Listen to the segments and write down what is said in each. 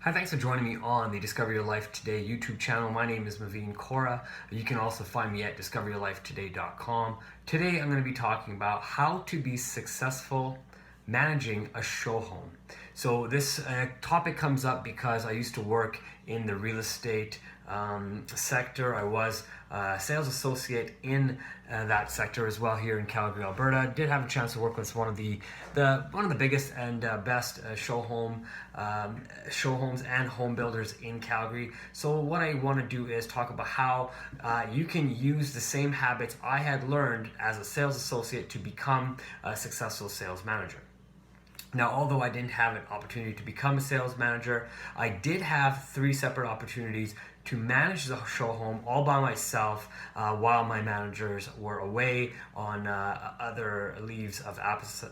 Hi, thanks for joining me on the Discover Your Life Today YouTube channel. My name is Maveen Kaura. You can also find me at discoveryourlifetoday.com. Today I'm going to be talking about how to be successful managing a show home. So this topic comes up because I used to work in the real estate sector. I was a sales associate in that sector as well here in Calgary, Alberta. Did have a chance to work with one of the biggest and best show homes and home builders in Calgary. So what I want to do is talk about how you can use the same habits I had learned as a sales associate to become a successful sales manager. Now, although I didn't have an opportunity to become a sales manager, I did have 3 separate opportunities to manage the show home all by myself while my managers were away on other leaves of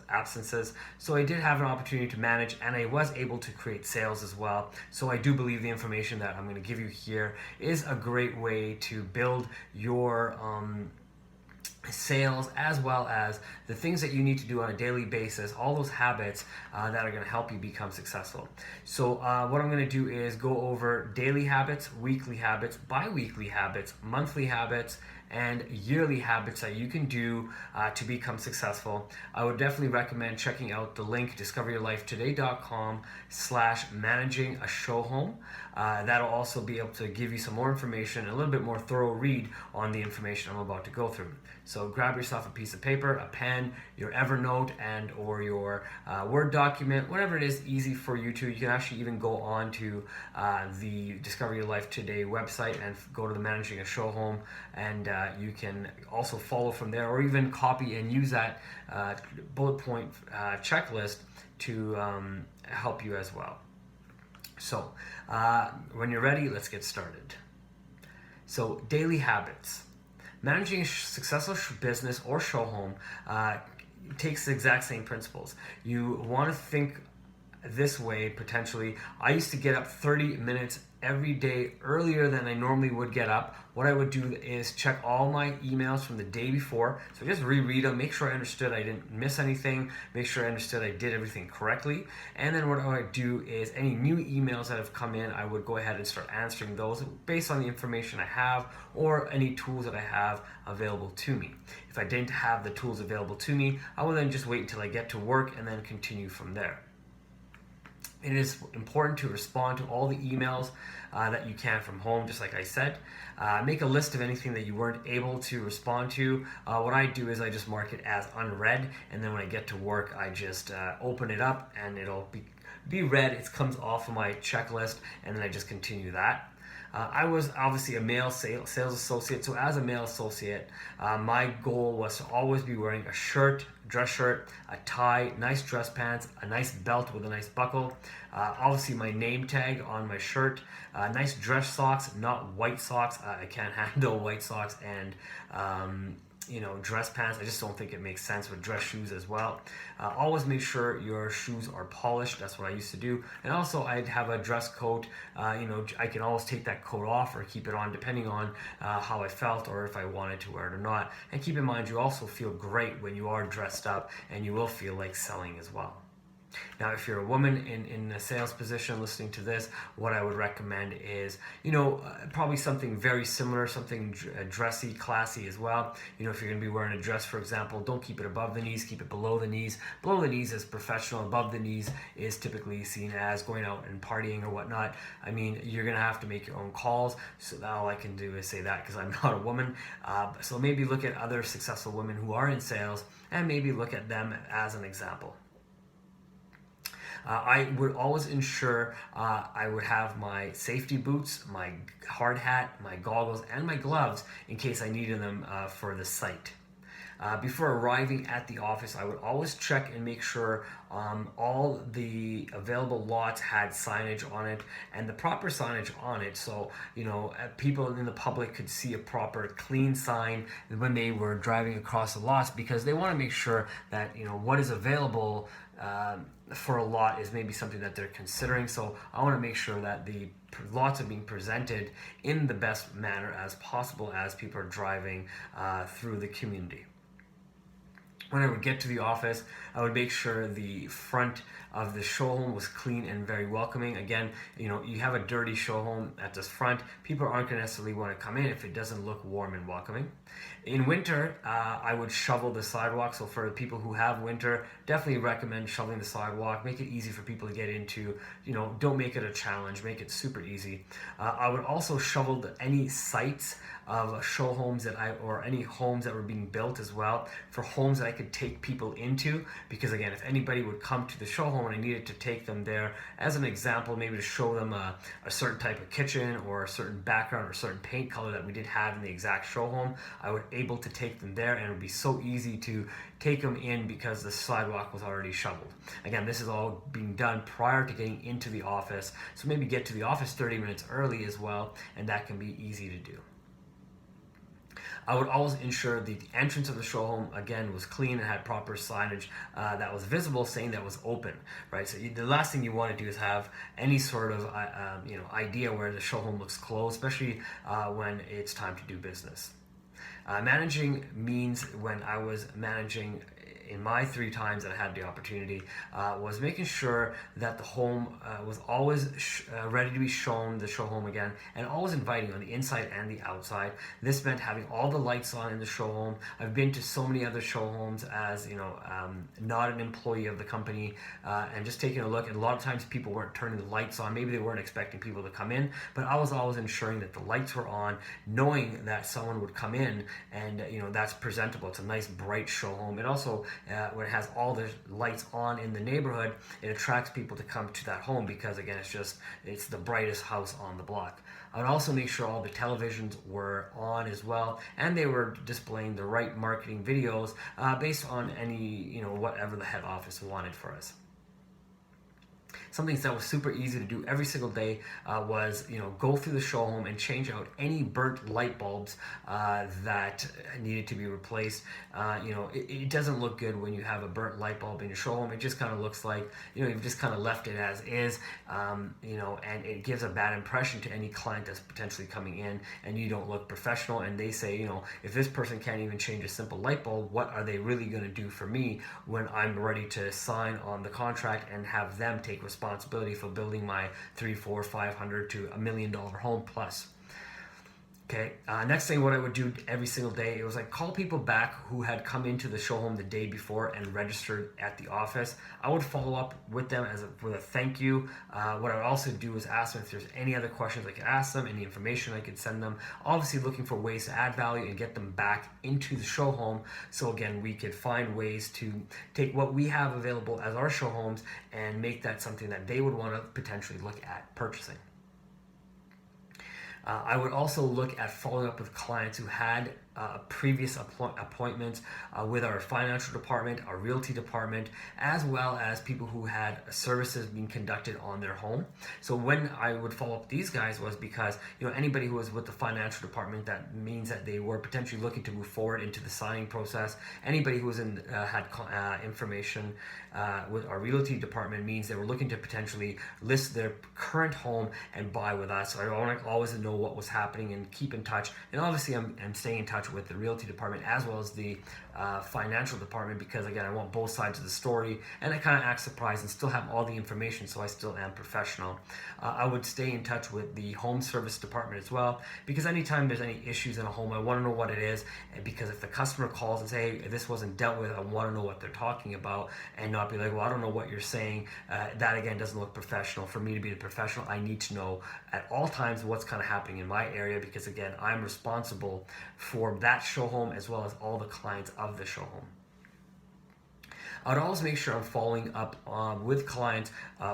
absences. So I did have an opportunity to manage, and I was able to create sales as well. So I do believe the information that I'm going to give you here is a great way to build your sales, as well as the things that you need to do on a daily basis, all those habits that are going to help you become successful. So what I'm going to do is go over daily habits, weekly habits, bi-weekly habits, monthly habits, and yearly habits that you can do to become successful. I would definitely recommend checking out the link discoveryourlifetoday.com/managing a show home. That'll also be able to give you some more information, a little bit more thorough read on the information I'm about to go through. So grab yourself a piece of paper, a pen, your Evernote, and or your Word document, whatever it is easy for you to. You can actually even go on to the Discover Your Life Today website and go to the Managing a Show Home, and you can also follow from there, or even copy and use that bullet point checklist to help you as well. So when you're ready, let's get started. So daily habits. Managing a successful business or show home takes the exact same principles. You want to think this way potentially. I used to get up 30 minutes every day earlier than I normally would get up. What I would do is check all my emails from the day before. So just reread them, make sure I understood I didn't miss anything, make sure I understood I did everything correctly. And then what I would do is any new emails that have come in, I would go ahead and start answering those based on the information I have or any tools that I have available to me. If I didn't have the tools available to me, I will then just wait until I get to work and then continue from there. It is important to respond to all the emails that you can from home, just like I said. Make a list of anything that you weren't able to respond to. What I do is I just mark it as unread, and then when I get to work, I just open it up and it'll be read. It comes off of my checklist, and then I just continue that. I was obviously a male sales associate, so as a male associate, my goal was to always be wearing a shirt, dress shirt, a tie, nice dress pants, a nice belt with a nice buckle, obviously my name tag on my shirt, nice dress socks, not white socks. I can't handle white socks, and dress pants. I just don't think it makes sense with dress shoes as well. Always make sure your shoes are polished. That's what I used to do. And also I'd have a dress coat. I can always take that coat off or keep it on depending on how I felt or if I wanted to wear it or not. And keep in mind, you also feel great when you are dressed up, and you will feel like selling as well. Now, if you're a woman in a sales position listening to this, what I would recommend is, probably something very similar, something dressy, classy as well. If you're going to be wearing a dress, for example, don't keep it above the knees, keep it below the knees. Below the knees is professional. Above the knees is typically seen as going out and partying or whatnot. I mean, you're going to have to make your own calls. So all I can do is say that because I'm not a woman. So maybe look at other successful women who are in sales and maybe look at them as an example. I would always ensure I would have my safety boots, my hard hat, my goggles, and my gloves in case I needed them for the site. Before arriving at the office, I would always check and make sure all the available lots had signage on it and the proper signage on it, so people in the public could see a proper clean sign when they were driving across the lots, because they want to make sure that what is available for a lot is maybe something that they're considering. So I want to make sure that the lots are being presented in the best manner as possible as people are driving through the community. When I would get to the office, I would make sure the front of the showroom was clean and very welcoming. Again, you have a dirty showroom at this front, people aren't going to necessarily want to come in if it doesn't look warm and welcoming. In winter, I would shovel the sidewalk. So for people who have winter, definitely recommend shoveling the sidewalk. Make it easy for people to get into. Don't make it a challenge. Make it super easy. I would also shovel any sites of show homes or any homes that were being built as well, for homes that I could take people into, because again, if anybody would come to the show home and I needed to take them there as an example, maybe to show them a certain type of kitchen or a certain background or a certain paint color that we did have in the exact show home, I would able to take them there, and it would be so easy to take them in because the sidewalk was already shoveled. Again, this is all being done prior to getting into the office, so maybe get to the office 30 minutes early as well, and that can be easy to do. I would always ensure the entrance of the show home, again, was clean and had proper signage that was visible saying that was open, right? So the last thing you want to do is have any sort of idea where the show home looks closed, especially when it's time to do business. Managing means, when I was managing in my 3 times that I had the opportunity, was making sure that the home was always ready to be shown, the show home again, and always inviting on the inside and the outside. This meant having all the lights on in the show home. I've been to so many other show homes as not an employee of the company, and just taking a look, and a lot of times people weren't turning the lights on. Maybe they weren't expecting people to come in, but I was always ensuring that the lights were on, knowing that someone would come in, and that's presentable. It's a nice bright show home. It also, when it has all the lights on in the neighborhood, it attracts people to come to that home, because again, it's the brightest house on the block. I would also make sure all the televisions were on as well, and they were displaying the right marketing videos based on any whatever the head office wanted for us. Something that was super easy to do every single day was go through the show home and change out any burnt light bulbs that needed to be replaced. It doesn't look good when you have a burnt light bulb in your show home. It just kind of looks like you've just kind of left it as is, and it gives a bad impression to any client that's potentially coming in, and you don't look professional, and they say, if this person can't even change a simple light bulb, what are they really going to do for me when I'm ready to sign on the contract and have them take responsibility for building my $300,000, $400,000, $500,000 to $1 million home plus. Okay, next thing, what I would do every single day, it was like call people back who had come into the show home the day before and registered at the office. I would follow up with them with a thank you. What I would also do is ask them if there's any other questions I could ask them, any information I could send them. Obviously looking for ways to add value and get them back into the show home. So again, we could find ways to take what we have available as our show homes and make that something that they would want to potentially look at purchasing. I would also look at following up with clients who had previous appointments with our financial department, our realty department, as well as people who had services being conducted on their home. So when I would follow up with these guys was because anybody who was with the financial department, that means that they were potentially looking to move forward into the signing process. Anybody who was had information with our realty department means they were looking to potentially list their current home and buy with us. So I want to always know what was happening and keep in touch. And obviously I'm staying in touch with the realty department as well as the financial department, because again, I want both sides of the story, and I kind of act surprised and still have all the information, so I still am professional. I would stay in touch with the home service department as well, because anytime there's any issues in a home, I want to know what it is, because if the customer calls and say, hey, this wasn't dealt with, I want to know what they're talking about, and not be like, well, I don't know what you're saying. That again doesn't look professional. For me to be the professional, I need to know at all times what's kind of happening in my area, because again, I'm responsible for that show home as well as all the clients of the show home. I would always make sure I'm following up with clients,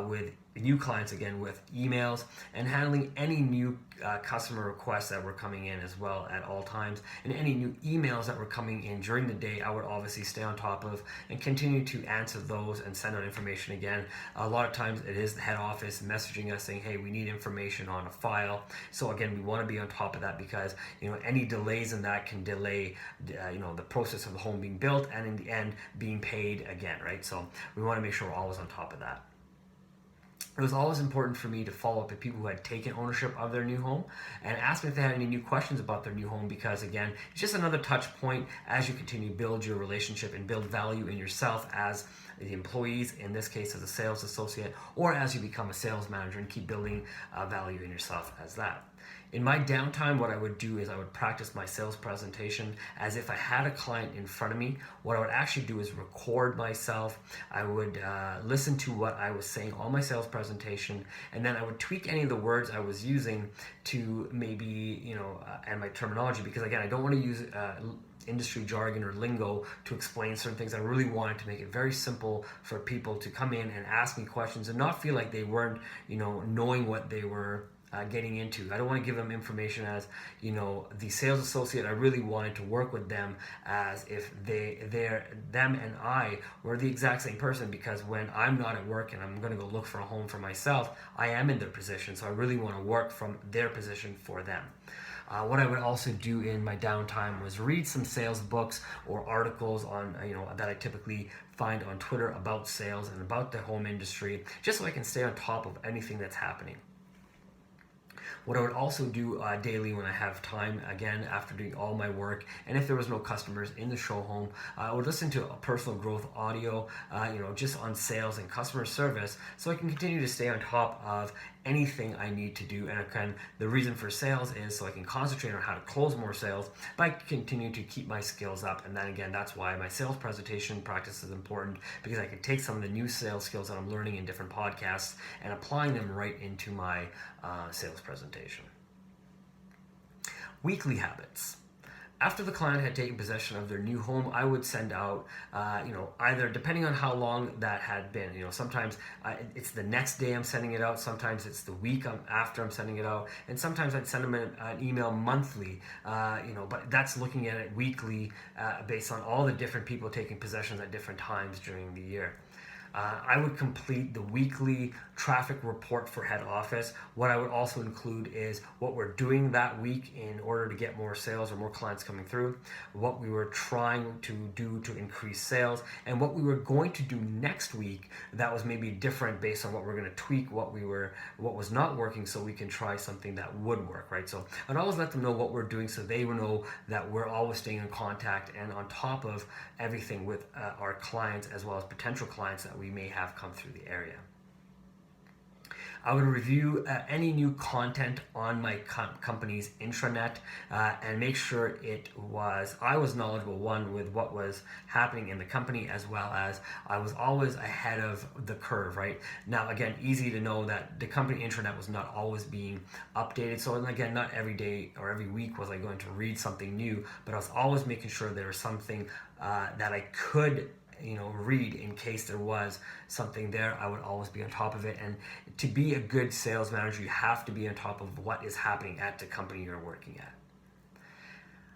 with new clients again, with emails, and handling any new customer requests that were coming in as well at all times, and any new emails that were coming in during the day. I would obviously stay on top of and continue to answer those and send out information again. A lot of times it is the head office messaging us saying, hey, we need information on a file. So again, we want to be on top of that, because any delays in that can delay the process of the home being built and in the end being paid again, right? So we want to make sure we're always on top of that. it was always important for me to follow up with people who had taken ownership of their new home and ask them if they had any new questions about their new home, because again, it's just another touch point as you continue to build your relationship and build value in yourself as the employees, in this case as a sales associate, or as you become a sales manager and keep building value in yourself as that. In my downtime, what I would do is I would practice my sales presentation as if I had a client in front of me. What I would actually do is record myself. I would listen to what I was saying on my sales presentation, and then I would tweak any of the words I was using to maybe, and my terminology, because again, I don't want to use industry jargon or lingo to explain certain things. I really wanted to make it very simple for people to come in and ask me questions and not feel like they weren't, knowing what they were getting into. I don't want to give them information as, the sales associate. I really wanted to work with them as if them and I were the exact same person, because when I'm not at work and I'm going to go look for a home for myself, I am in their position. So I really want to work from their position for them. What I would also do in my downtime was read some sales books or articles on, that I typically find on Twitter about sales and about the home industry, just so I can stay on top of anything that's happening. What I would also do daily when I have time, again, after doing all my work, and if there was no customers in the show home, I would listen to a personal growth audio, just on sales and customer service, so I can continue to stay on top of anything I need to do. And the reason for sales is so I can concentrate on how to close more sales by continuing to keep my skills up. And then again, that's why my sales presentation practice is important, because I can take some of the new sales skills that I'm learning in different podcasts and applying them right into my sales presentation. Weekly habits. After the client had taken possession of their new home, I would send out, either depending on how long that had been. Sometimes it's the next day I'm sending it out. Sometimes it's the week after I'm sending it out, and sometimes I'd send them an email monthly. But that's looking at it weekly based on all the different people taking possessions at different times during the year. I would complete the weekly traffic report for head office. What I would also include is what we're doing that week in order to get more sales or more clients coming through, what we were trying to do to increase sales, and what we were going to do next week that was maybe different based on what we're going to tweak, what was not working, so we can try something that would work, right? So I'd always let them know what we're doing so they will know that we're always staying in contact and on top of everything with our clients as well as potential clients that we may have come through the area. I would review any new content on my company's intranet and make sure I was knowledgeable, one, with what was happening in the company, as well as I was always ahead of the curve, right? Now, again, easy to know that the company intranet was not always being updated. So again, not every day or every week was I going to read something new, but I was always making sure there was something that I could read in case there was something there. I would always be on top of it. And to be a good sales manager, you have to be on top of what is happening at the company you're working at.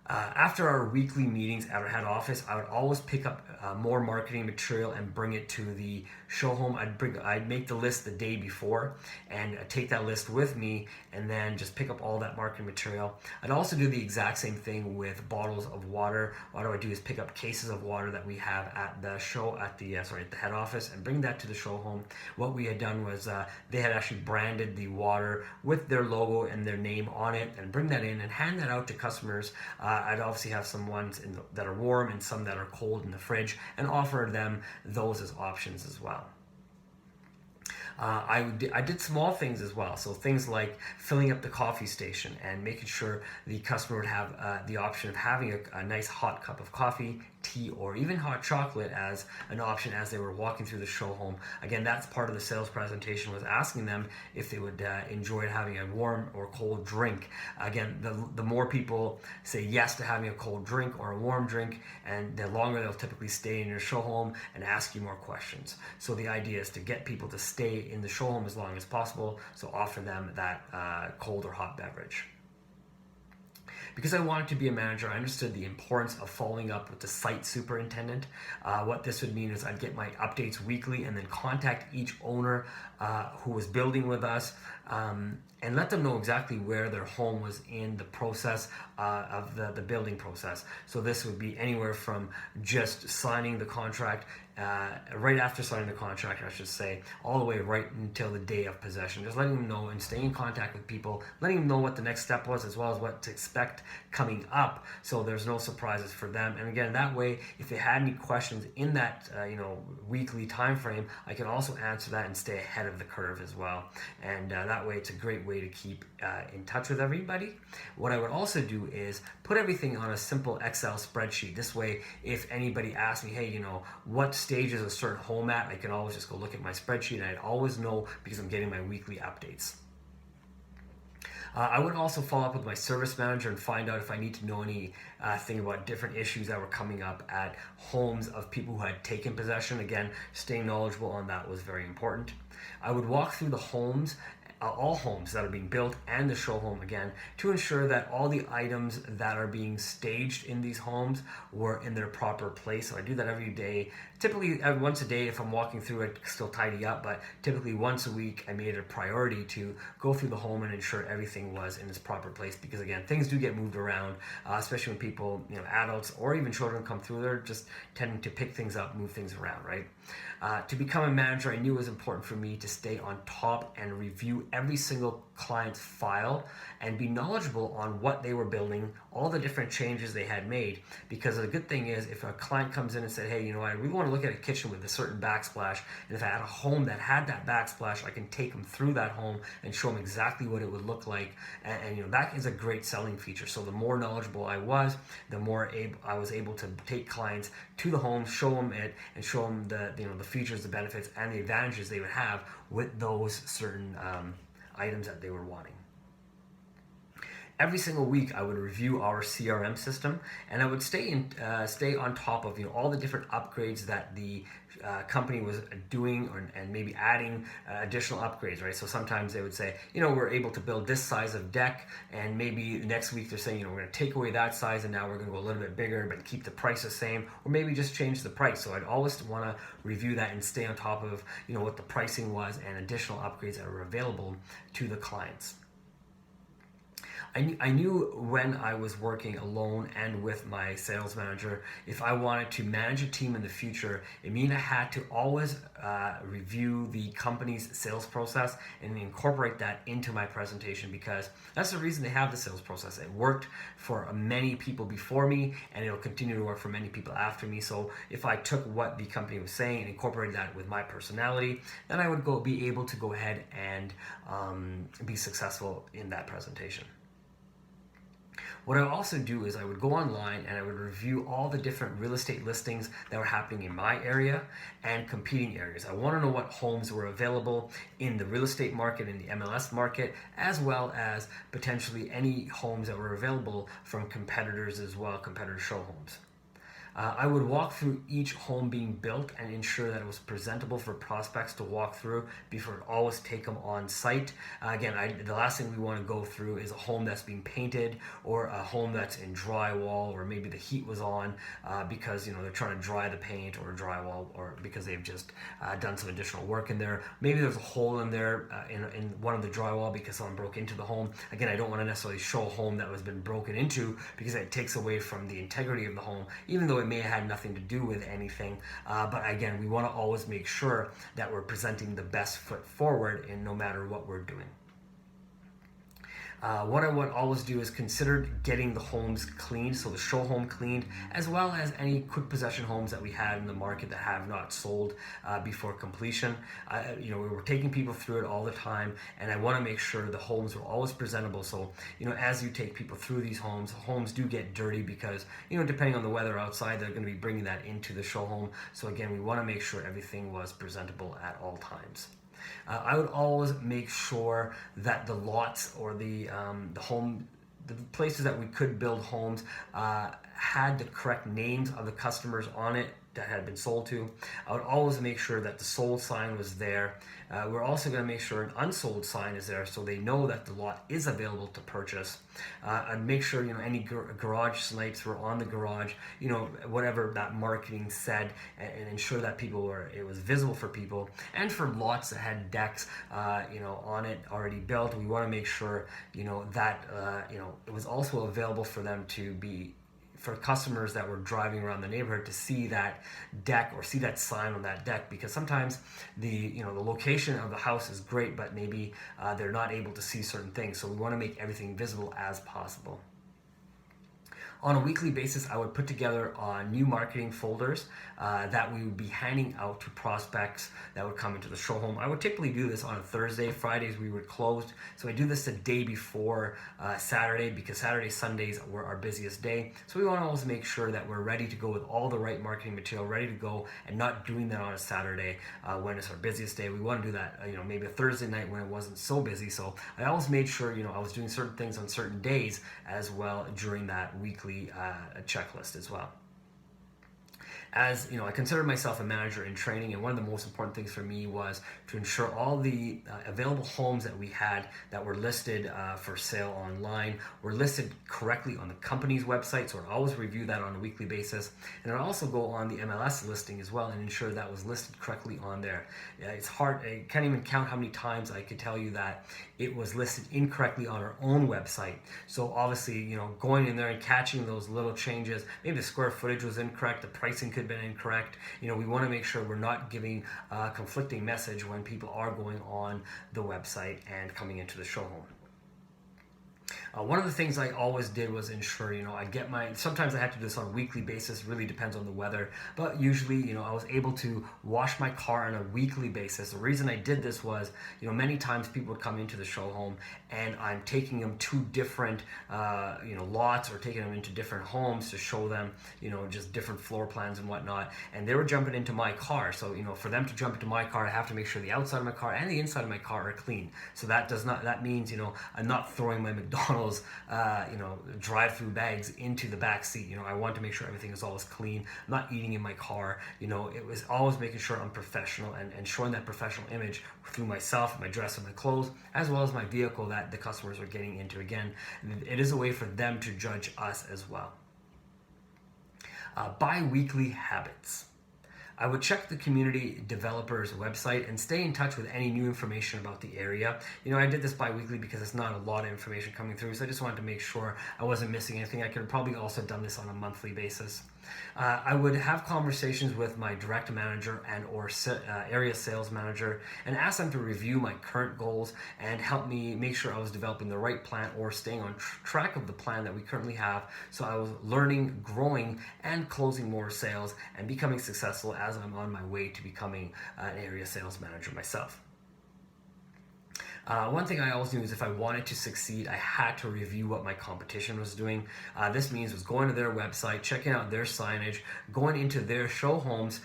After our weekly meetings at our head office, I would always pick up more marketing material and bring it to the show home. I'd make the list the day before and take that list with me and then just pick up all that marketing material. I'd also do the exact same thing with bottles of water. What I would do is pick up cases of water that we have at the show at the head office and bring that to the show home. What we had done was they had actually branded the water with their logo and their name on it, and bring that in and hand that out to customers. I'd obviously have some ones that are warm and some that are cold in the fridge, and offer them those as options as well. I did small things as well, so things like filling up the coffee station and making sure the customer would have the option of having a nice hot cup of coffee, tea, or even hot chocolate as an option as they were walking through the show home. Again, that's part of the sales presentation, was asking them if they would enjoy having a warm or cold drink. Again, the more people say yes to having a cold drink or a warm drink, and the longer they'll typically stay in your show home and ask you more questions. So the idea is to get people to stay in the show home as long as possible, so offer them that cold or hot beverage. Because I wanted to be a manager, I understood the importance of following up with the site superintendent. What this would mean is I'd get my updates weekly and then contact each owner who was building with us and let them know exactly where their home was in the process of the building process. So this would be anywhere from just signing the contract right after signing the contract, I should say, all the way right until the day of possession. Just letting them know and staying in contact with people, letting them know what the next step was, as well as what to expect coming up, so there's no surprises for them. And again, that way, if they had any questions in that weekly time frame, I can also answer that and stay ahead of the curve as well. And that way, it's a great way to keep in touch with everybody. What I would also do is put everything on a simple Excel spreadsheet. This way, if anybody asks me, hey, what stage is a certain home at, I can always just go look at my spreadsheet, and I'd always know because I'm getting my weekly updates. I would also follow up with my service manager and find out if I need to know anything about different issues that were coming up at homes of people who had taken possession. Again, staying knowledgeable on that was very important. I would walk through the homes, all homes that are being built, and the show home again, to ensure that all the items that are being staged in these homes were in their proper place. So I do that every day. Typically once a day if I'm walking through it, still tidy up, but typically once a week I made it a priority to go through the home and ensure everything was in its proper place, because again, things do get moved around, especially when people, adults or even children come through. They're just tending to pick things up, move things around, right? To become a manager, I knew it was important for me to stay on top and review every single client's file and be knowledgeable on what they were building, all the different changes they had made. Because the good thing is, if a client comes in and said, hey, I really want to look at a kitchen with a certain backsplash, and if I had a home that had that backsplash, I can take them through that home and show them exactly what it would look like. And that is a great selling feature. So the more knowledgeable I was, the more I was able to take clients to the home, show them it, and show them the features, the benefits, and the advantages they would have with those certain items that they were wanting. Every single week, I would review our CRM system, and I would stay on top of all the different upgrades that the company was doing, and maybe adding additional upgrades, right? So sometimes they would say, we're able to build this size of deck, and maybe next week they're saying, we're going to take away that size, and now we're going to go a little bit bigger, but keep the price the same, or maybe just change the price. So I'd always want to review that and stay on top of what the pricing was and additional upgrades that were available to the clients. I knew when I was working alone and with my sales manager, if I wanted to manage a team in the future, it meant I had to always review the company's sales process and incorporate that into my presentation, because that's the reason they have the sales process. It worked for many people before me, and it'll continue to work for many people after me. So if I took what the company was saying and incorporated that with my personality, then I would be able to go ahead and be successful in that presentation. What I would also do is I would go online and I would review all the different real estate listings that were happening in my area and competing areas. I want to know what homes were available in the real estate market, in the MLS market, as well as potentially any homes that were available from competitors as well, competitor show homes. I would walk through each home being built and ensure that it was presentable for prospects to walk through before I'd always take them on site. Again, the last thing we want to go through is a home that's being painted, or a home that's in drywall, or maybe the heat was on because they're trying to dry the paint or drywall, or because they've just done some additional work in there. Maybe there's a hole in there in one of the drywall because someone broke into the home. Again, I don't want to necessarily show a home that has been broken into, because it takes away from the integrity of the home, even though it may have had nothing to do with anything. But again, we want to always make sure that we're presenting the best foot forward in no matter what we're doing. What I would always do is consider getting the homes cleaned, so the show home cleaned, as well as any quick possession homes that we had in the market that have not sold before completion. We were taking people through it all the time, and I want to make sure the homes were always presentable. So, as you take people through these homes do get dirty because, depending on the weather outside, they're going to be bringing that into the show home. So again, we want to make sure everything was presentable at all times. I would always make sure that the lots or the places that we could build homes had the correct names of the customers on it that had been sold to. I would always make sure that the sold sign was there. We're also going to make sure an unsold sign is there so they know that the lot is available to purchase. And make sure any garage snipes were on the garage, whatever that marketing said, and ensure that it was visible for people. And for lots that had decks on it already built, we want to make sure that it was also available for them for customers that were driving around the neighborhood to see that deck or see that sign on that deck, because sometimes the location of the house is great, but maybe they're not able to see certain things. So we want to make everything visible as possible. On a weekly basis, I would put together new marketing folders that we would be handing out to prospects that would come into the show home. I would typically do this on a Thursday. Fridays we were closed, so I do this the day before Saturday, because Saturday, Sundays were our busiest day. So we want to always make sure that we're ready to go with all the right marketing material, ready to go, and not doing that on a Saturday when it's our busiest day. We want to do that, maybe a Thursday night when it wasn't so busy. So I always made sure, I was doing certain things on certain days as well during that weekly checklist as well. As I consider myself a manager in training, and one of the most important things for me was to ensure all the available homes that we had that were listed for sale online were listed correctly on the company's website. So I'd always review that on a weekly basis, and I'd also go on the MLS listing as well and ensure that was listed correctly on there. It's hard, I can't even count how many times I could tell you that it was listed incorrectly on our own website. So obviously, going in there and catching those little changes, maybe the square footage was incorrect, the pricing could have been incorrect. We want to make sure we're not giving a conflicting message when people are going on the website and coming into the show home. One of the things I always did was ensure, sometimes I had to do this on a weekly basis, really depends on the weather, but usually, I was able to wash my car on a weekly basis. The reason I did this was, many times people would come into the show home and I'm taking them to different, lots, or taking them into different homes to show them, just different floor plans and whatnot. And they were jumping into my car. So, for them to jump into my car, I have to make sure the outside of my car and the inside of my car are clean. So that means, I'm not throwing my McDonald's drive-through bags into the back seat. I want to make sure everything is always clean. I'm not eating in my car. It was always making sure I'm professional and showing that professional image through myself, my dress and my clothes, as well as my vehicle that the customers are getting into. Again, it is a way for them to judge us as well. Bi-weekly habits. I would check the community developer's website and stay in touch with any new information about the area. I did this bi-weekly because it's not a lot of information coming through, so I just wanted to make sure I wasn't missing anything. I could have probably also done this on a monthly basis. I would have conversations with my direct manager and or area sales manager and ask them to review my current goals and help me make sure I was developing the right plan or staying on track of the plan that we currently have, so I was learning, growing, and closing more sales and becoming successful as I'm on my way to becoming an area sales manager myself. One thing I always knew is if I wanted to succeed, I had to review what my competition was doing. This means was going to their website, checking out their signage, going into their show homes,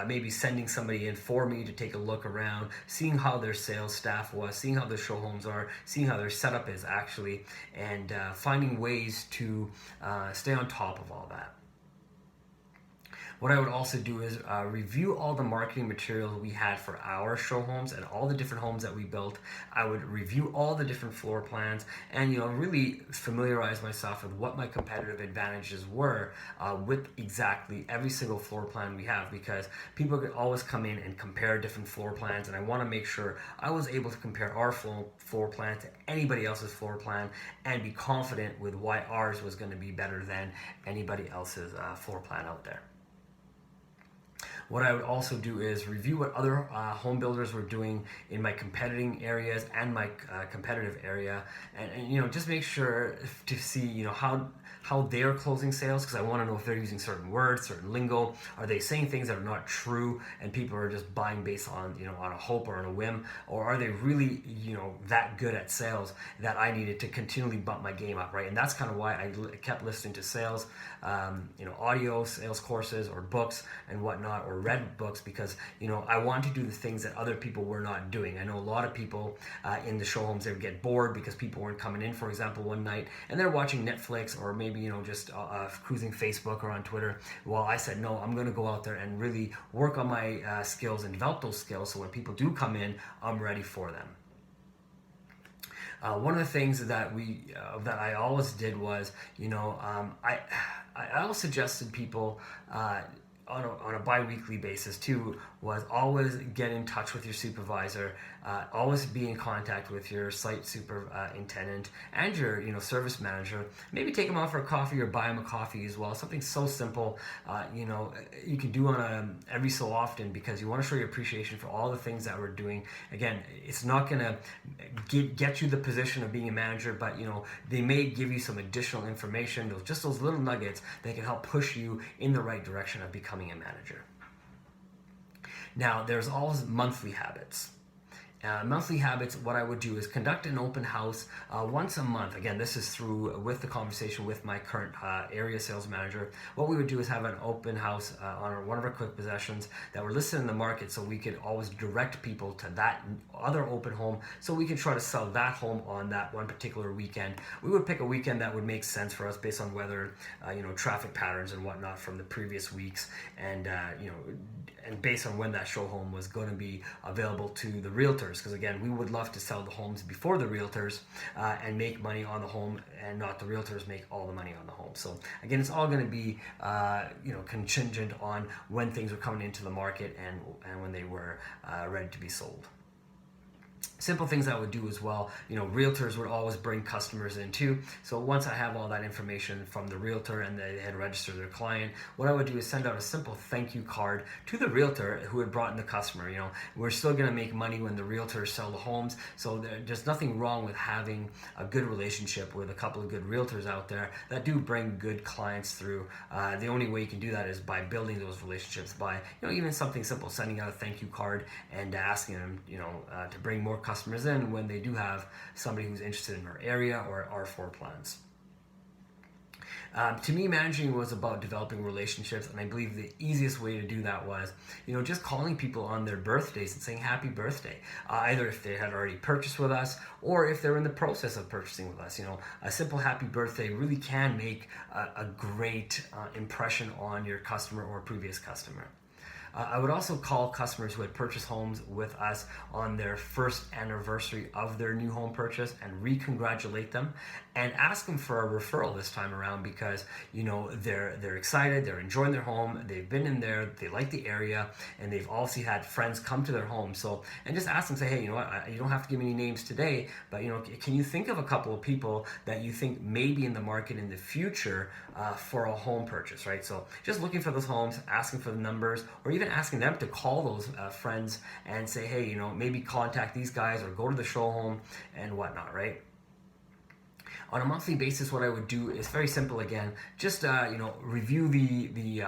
maybe sending somebody in for me to take a look around, seeing how their sales staff was, seeing how their show homes are, seeing how their setup is actually, and finding ways to stay on top of all that. What I would also do is review all the marketing materials we had for our show homes and all the different homes that we built. I would review all the different floor plans and really familiarize myself with what my competitive advantages were with exactly every single floor plan we have, because people could always come in and compare different floor plans, and I want to make sure I was able to compare our floor plan to anybody else's floor plan and be confident with why ours was going to be better than anybody else's floor plan out there. What I would also do is review what other home builders were doing in my competing areas and my competitive area, and just make sure to see how they're closing sales, because I want to know if they're using certain words, certain lingo. Are they saying things that are not true and people are just buying based on on a hope or on a whim, or are they really that good at sales that I needed to continually bump my game up, right? And that's kind of why I kept listening to sales audio sales courses or books and whatnot, or read books, because I want to do the things that other people were not doing. I know a lot of people in the show homes, they would get bored because people weren't coming in, for example, one night, and they're watching Netflix or maybe just cruising Facebook or on Twitter. Well, I said, no, I'm going to go out there and really work on my skills and develop those skills, so when people do come in, I'm ready for them. One of the things that I always did was, I always suggested people on a bi-weekly basis too was always get in touch with your supervisor, always be in contact with your site superintendent and your service manager. Maybe take them out for a coffee or buy them a coffee as well. Something so simple, you can do on every so often, because you want to show your appreciation for all the things that we're doing. Again, it's not going to get you the position of being a manager, but they may give you some additional information, just those little nuggets that can help push you in the right direction of becoming a manager. Now, there's always monthly habits. Monthly habits, what I would do is conduct an open house once a month. Again, this is with the conversation with my current area sales manager. What we would do is have an open house on one of our quick possessions that were listed in the market, so we could always direct people to that other open home, so we can try to sell that home on that one particular weekend. We would pick a weekend that would make sense for us based on weather, traffic patterns and whatnot from the previous weeks, and and based on when that show home was going to be available to the realtors. Because again, we would love to sell the homes before the realtors and make money on the home, and not the realtors make all the money on the home. So again, it's all going to be contingent on when things were coming into the market and when they were ready to be sold. Simple things I would do as well, realtors would always bring customers in too. So once I have all that information from the realtor and they had registered their client, what I would do is send out a simple thank you card to the realtor who had brought in the customer. We're still going to make money when the realtors sell the homes, so there's nothing wrong with having a good relationship with a couple of good realtors out there that do bring good clients through. The only way you can do that is by building those relationships, by even something simple, sending out a thank you card and asking them to bring more customers in when they do have somebody who's interested in our area or our floor plans. To me, managing was about developing relationships, and I believe the easiest way to do that was, just calling people on their birthdays and saying happy birthday, either if they had already purchased with us or if they're in the process of purchasing with us. A simple happy birthday really can make a great impression on your customer or previous customer. I would also call customers who had purchased homes with us on their first anniversary of their new home purchase and re-congratulate them and ask them for a referral this time around, because they're excited, they're enjoying their home, they've been in there, they like the area, and they've also had friends come to their home. So, and just ask them, say, hey, you don't have to give me any names today, but can you think of a couple of people that you think may be in the market in the future for a home purchase, right? So just looking for those homes, asking for the numbers, or even asking them to call those friends and say, hey, maybe contact these guys or go to the show home and whatnot, right? On a monthly basis, what I would do is very simple again. Just review the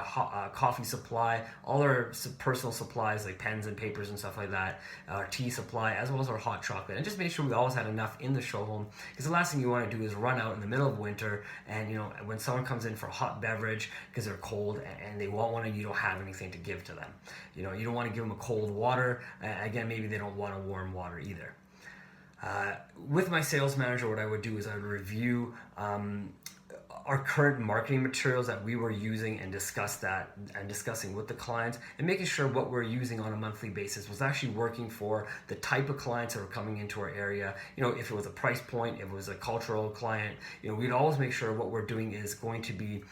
coffee supply, all our personal supplies like pens and papers and stuff like that, our tea supply, as well as our hot chocolate, and just make sure we always had enough in the show home. Because the last thing you want to do is run out in the middle of winter, and when someone comes in for a hot beverage because they're cold and they want one and you don't have anything to give to them. You don't want to give them a cold water. Again, maybe they don't want a warm water either. With my sales manager, what I would do is I would review our current marketing materials that we were using and discussing with the clients, and making sure what we're using on a monthly basis was actually working for the type of clients that were coming into our area. If it was a price point, if it was a cultural client, we'd always make sure what we're doing is going to be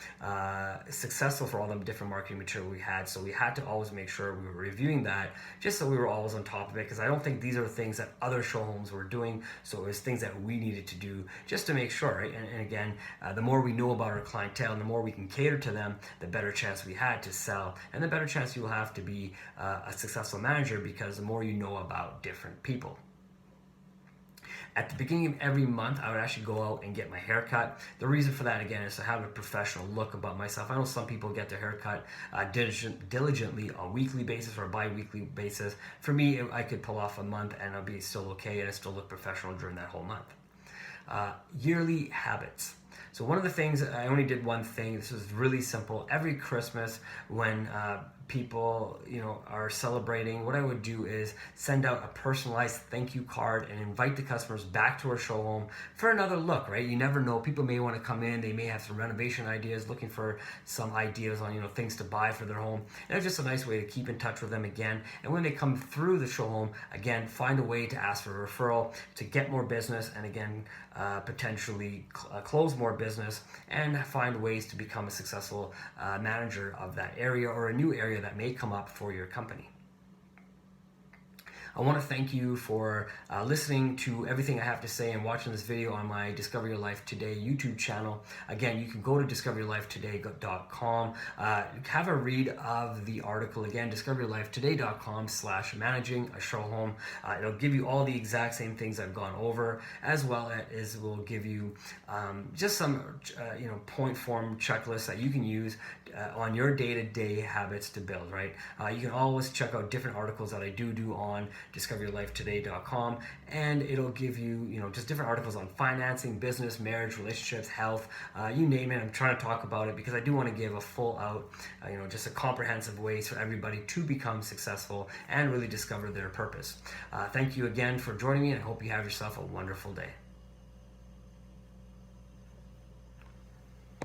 successful for all the different marketing material we had. So we had to always make sure we were reviewing that, just so we were always on top of it, because I don't think these are things that other show homes were doing. So it was things that we needed to do just to make sure, right? And again, the more we know about our clientele and the more we can cater to them, the better chance we had to sell, and the better chance you'll have to be a successful manager, because the more you know about different people. At the beginning of every month, I would actually go out and get my hair cut. The reason for that, again, is to have a professional look about myself. I know some people get their hair cut diligently on a weekly basis or a bi-weekly basis. For me, I could pull off a month and I'll be still okay, and I still look professional during that whole month. Yearly habits. So one of the things, I only did one thing. This was really simple. Every Christmas, when people, are celebrating, what I would do is send out a personalized thank you card and invite the customers back to our show home for another look, right? You never know. People may want to come in. They may have some renovation ideas, looking for some ideas on, things to buy for their home. And it's just a nice way to keep in touch with them again. And when they come through the show home, again, find a way to ask for a referral to get more business and again, potentially close more business and find ways to become a successful manager of that area or a new area that may come up for your company. I want to thank you for listening to everything I have to say and watching this video on my Discover Your Life Today YouTube channel. Again, you can go to discoveryourlifetoday.com, have a read of the article. Again, discoveryourlifetoday.com/managing a show home. It'll give you all the exact same things I've gone over, as well as will give you just some point form checklists that you can use on your day-to-day habits to build, right? You can always check out different articles that I do on discoveryourlifetoday.com, and it'll give you, just different articles on financing, business, marriage, relationships, health, you name it. I'm trying to talk about it because I do want to give a full out, just a comprehensive ways for everybody to become successful and really discover their purpose. Thank you again for joining me, and I hope you have yourself a wonderful day.